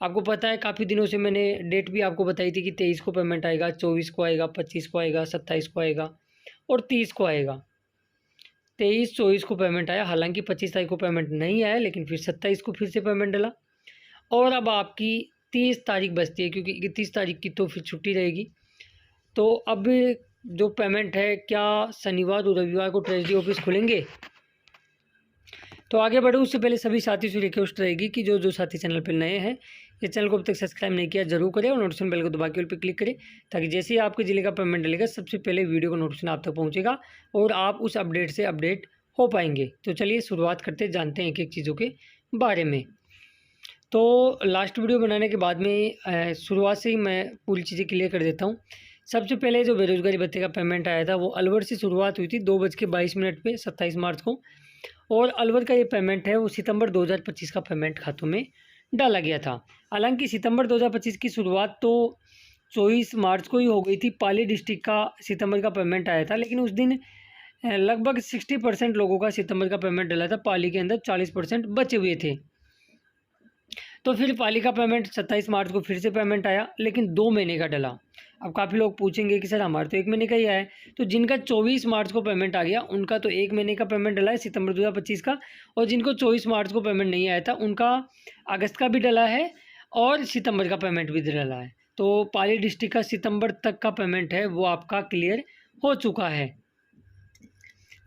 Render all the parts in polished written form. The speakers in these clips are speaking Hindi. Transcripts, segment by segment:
आपको पता है काफ़ी दिनों से मैंने डेट भी आपको बताई थी कि 23 को पेमेंट आएगा, 24 को आएगा, 25 को आएगा, 27 को आएगा और 30 को आएगा। 23-24 को पेमेंट आया, हालांकि 25 तारीख को पेमेंट नहीं आया, लेकिन फिर 27 को फिर से पेमेंट डला और अब आपकी 30 तारीख बचती है, क्योंकि 31 तारीख की तो फिर छुट्टी रहेगी। तो अब जो पेमेंट है, क्या शनिवार और रविवार को ट्रेजरी ऑफिस खुलेंगे? तो आगे बढ़ो उससे पहले सभी साथी से रिक्वेस्ट रहेगी कि जो साथी चैनल पर नए हैं, इस चैनल को अब तक सब्सक्राइब नहीं किया जरूर करें और नोटिफिकेशन बेल को दबा के ऑल पे क्लिक करें, ताकि जैसे ही आपके ज़िले का पेमेंट डलेगा सबसे पहले वीडियो का नोटिफिकेशन आप तक पहुंचेगा और आप उस अपडेट से अपडेट हो पाएंगे। तो चलिए शुरुआत करते, जानते हैं एक एक चीज़ों के बारे में। तो लास्ट वीडियो बनाने के बाद में शुरुआत से ही मैं पूरी चीज़ें क्लियर कर देता हूँ। सबसे पहले जो बेरोजगारी भत्ते का पेमेंट आया था वो अलवर से शुरुआत हुई थी 2:22 पे 27 मार्च को, और अलवर का ये पेमेंट है वो सितंबर 2025 का पेमेंट खातों में डाला गया था। हालांकि सितंबर 2025 की शुरुआत तो 24 मार्च को ही हो गई थी। पाली डिस्ट्रिक्ट का सितंबर का पेमेंट आया था, लेकिन उस दिन लगभग 60% लोगों का सितंबर का पेमेंट डाला था, पाली के अंदर 40% बचे हुए थे। तो फिर पाली का पेमेंट 27 मार्च को फिर से पेमेंट आया, लेकिन 2 महीने का डला। अब काफ़ी लोग पूछेंगे कि सर हमारे तो 1 महीने का ही आया है। तो जिनका 24 मार्च को पेमेंट आ गया उनका तो 1 महीने का पेमेंट डला है सितंबर 2025 का, और जिनको 24 मार्च को पेमेंट नहीं आया था उनका अगस्त का भी डला है और सितंबर का पेमेंट भी डला है। तो पाली डिस्ट्रिक्ट का सितंबर तक का पेमेंट है वो आपका क्लियर हो चुका है।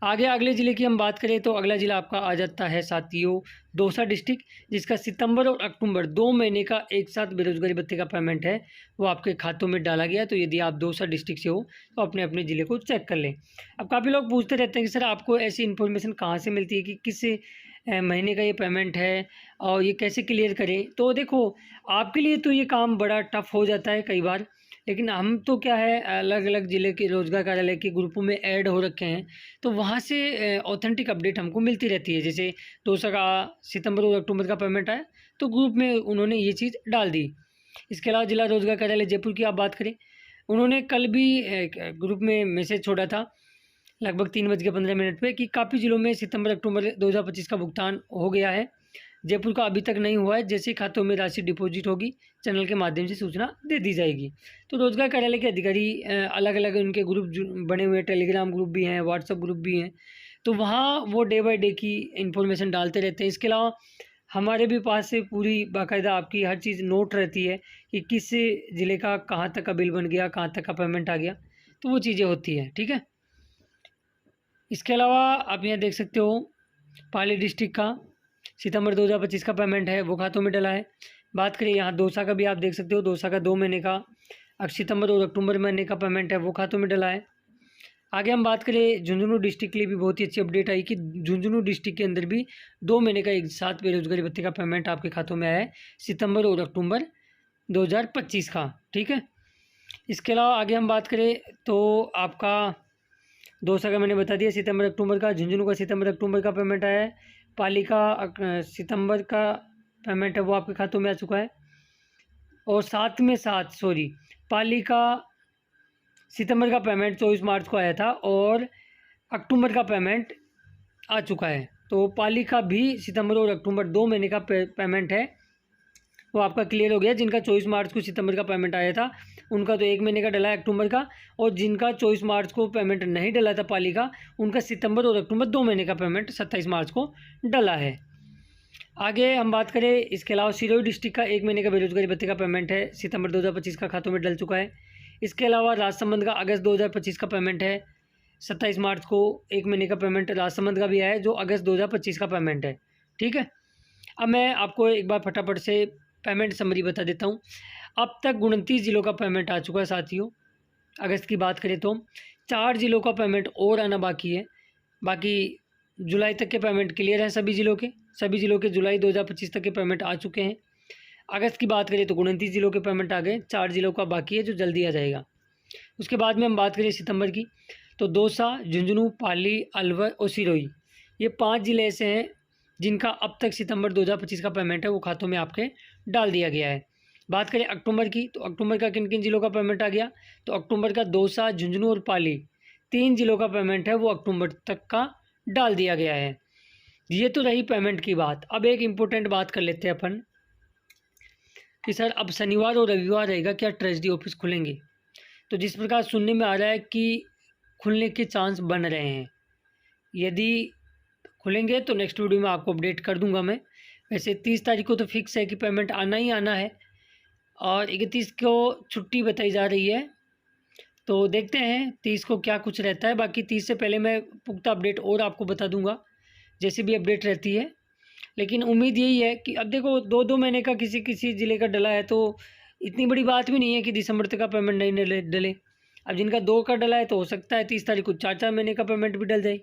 आगे अगले ज़िले की हम बात करें तो अगला ज़िला आपका आ जाता है साथियों दौसा डिस्ट्रिक्ट, जिसका सितंबर और अक्टूबर 2 महीने का एक साथ बेरोजगारी भत्ते का पेमेंट है वो आपके खातों में डाला गया। तो यदि आप दौसा डिस्ट्रिक्ट से हो तो अपने अपने ज़िले को चेक कर लें। अब काफ़ी लोग पूछते रहते हैं कि सर आपको ऐसी इन्फॉर्मेशन कहाँ से मिलती है कि किस महीने का ये पेमेंट है और ये कैसे क्लियर करें। तो देखो, आपके लिए तो ये काम बड़ा टफ हो जाता है कई बार, लेकिन हम तो क्या है अलग अलग ज़िले के रोजगार कार्यालय के ग्रुपों में ऐड हो रखे हैं, तो वहाँ से ऑथेंटिक अपडेट हमको मिलती रहती है। जैसे दौसा का सितंबर और अक्टूबर का पेमेंट आया तो ग्रुप में उन्होंने ये चीज़ डाल दी। इसके अलावा जिला रोजगार कार्यालय जयपुर की आप बात करें, उन्होंने कल भी ग्रुप में मैसेज छोड़ा था लगभग 3:15 पे कि काफ़ी ज़िलों में सितंबर अक्टूबर 2025 का भुगतान हो गया है। जयपुर का अभी तक नहीं हुआ है। जैसे खातों में राशि डिपॉजिट होगी चैनल के माध्यम से सूचना दे दी जाएगी। तो रोजगार कार्यालय के अधिकारी अलग अलग उनके ग्रुप बने हुए हैं, टेलीग्राम ग्रुप भी हैं, व्हाट्सएप ग्रुप भी हैं, तो वहाँ वो डे बाय डे की इन्फॉर्मेशन डालते रहते हैं। इसके अलावा हमारे भी पास से पूरी बाकायदा आपकी हर चीज़ नोट रहती है कि किस ज़िले का कहाँ तक का बिल बन गया, कहाँ तक का पेमेंट आ गया, तो वो चीज़ें होती हैं। ठीक है, इसके अलावा आप यहाँ देख सकते हो पाली डिस्ट्रिक्ट का सितंबर 2025 का पेमेंट है वो खातों में डला है। बात करें यहाँ दौसा का भी आप देख सकते हो, दौसा का 2 महीने का अब सितंबर और अक्टूबर महीने का पेमेंट है वो खातों में डला है। आगे हम बात करें झुंझुनू डिस्ट्रिक्ट के लिए भी बहुत ही अच्छी अपडेट आई कि झुंझुनू डिस्ट्रिक्ट के अंदर भी 2 महीने का एक साथ बेरोजगारी भत्ते का पेमेंट आपके खातों में आया है सितंबर और अक्टूबर 2025 का। ठीक है, इसके अलावा आगे हम बात करें तो आपका दौसा का मैंने बता दिया सितंबर अक्टूबर का, झुंझुनू का सितंबर अक्टूबर का पेमेंट आया है, पाली का सितंबर का पेमेंट है वो आपके खातों में आ चुका है, और साथ में साथ पाली का सितंबर का पेमेंट 24 मार्च को आया था और अक्टूबर का पेमेंट आ चुका है। तो पाली का भी सितंबर और अक्टूबर 2 महीने का पेमेंट है वो आपका क्लियर हो गया। जिनका 24 मार्च को सितंबर का पेमेंट आया था उनका तो 1 महीने का डला है अक्टूबर का, और जिनका 24 मार्च को पेमेंट नहीं डला था पाली का, उनका सितंबर और अक्टूबर 2 महीने का पेमेंट 27 मार्च को डला है। आगे हम बात करें, इसके अलावा सिरोही डिस्ट्रिक्ट का 1 महीने का बेरोजगारी भत्ते का पेमेंट है सितंबर 2025 का खातों में डल चुका है। इसके अलावा राजसमंद का अगस्त 2025 का पेमेंट है 27 मार्च को, 1 महीने का पेमेंट राजसमंद का भी आया है जो अगस्त 2025 का पेमेंट है। ठीक है, अब मैं आपको एक बार फटाफट से पेमेंट समरी बता देता हूँ। अब तक 29 ज़िलों का पेमेंट आ चुका है साथियों। अगस्त की बात करें तो 4 ज़िलों का पेमेंट और आना बाकी है। बाकी जुलाई तक के पेमेंट क्लियर हैं सभी ज़िलों के जुलाई 2025 तक के पेमेंट आ चुके हैं। अगस्त की बात करें तो 29 ज़िलों के पेमेंट आ गए, 4 ज़िलों का बाकी है जो जल्दी आ जाएगा। उसके बाद में हम बात करें सितंबर की तो दौसा, झुंझुनू, पाली, अलवर और सिरोही, ये 5 ज़िले ऐसे हैं जिनका अब तक सितंबर 2025 का पेमेंट है वो खातों में आपके डाल दिया गया है। बात करें अक्टूबर की तो अक्टूबर का किन किन ज़िलों का पेमेंट आ गया, तो अक्टूबर का दौसा, झुंझुनू और पाली 3 ज़िलों का पेमेंट है वो अक्टूबर तक का डाल दिया गया है। ये तो रही पेमेंट की बात। अब एक इम्पोर्टेंट बात कर लेते हैं अपन, कि सर अब शनिवार और रविवार रहेगा, क्या ट्रेजरी ऑफिस खुलेंगे? तो जिस प्रकार सुनने में आ रहा है कि खुलने के चांस बन रहे हैं। यदि खुलेंगे तो नेक्स्ट वीडियो में आपको अपडेट कर दूंगा मैं। वैसे 30 तारीख को तो फिक्स है कि पेमेंट आना ही आना है, और 31 को छुट्टी बताई जा रही है। तो देखते हैं 30 को क्या कुछ रहता है। बाकी 30 से पहले मैं पुख्ता अपडेट और आपको बता दूंगा, जैसे भी अपडेट रहती है। लेकिन उम्मीद यही है कि अब देखो 2-2 महीने का किसी किसी ज़िले का डला है, तो इतनी बड़ी बात भी नहीं है कि दिसंबर तक का पेमेंट नहीं डले। अब जिनका 2 का डला है तो हो सकता है 30 तारीख को 4-4 महीने का पेमेंट भी डल जाए,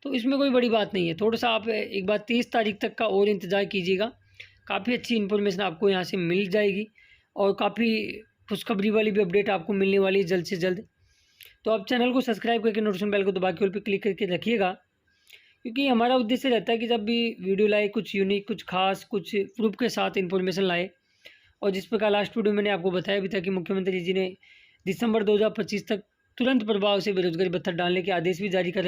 तो इसमें कोई बड़ी बात नहीं है। थोड़ा सा आप एक बार 30 तारीख तक का और इंतज़ार कीजिएगा, काफ़ी अच्छी इन्फॉर्मेशन आपको यहाँ से मिल जाएगी, और काफ़ी खुशखबरी वाली भी अपडेट आपको मिलने वाली है जल्द से जल्द। तो आप चैनल को सब्सक्राइब करके नोटिफिकेशन बेल को दबा के ऑल पे क्लिक करके रखिएगा, क्योंकि हमारा उद्देश्य रहता है कि जब भी वीडियो लाए कुछ यूनिक, कुछ खास, कुछ प्रूफ के साथ इन्फॉर्मेशन लाए। और जिस प्रकार लास्ट वीडियो मैंने आपको बताया भी था कि मुख्यमंत्री जी ने दिसंबर 2025 तक तुरंत प्रभाव से बेरोजगारी भत्ता डालने के आदेश भी जारी कर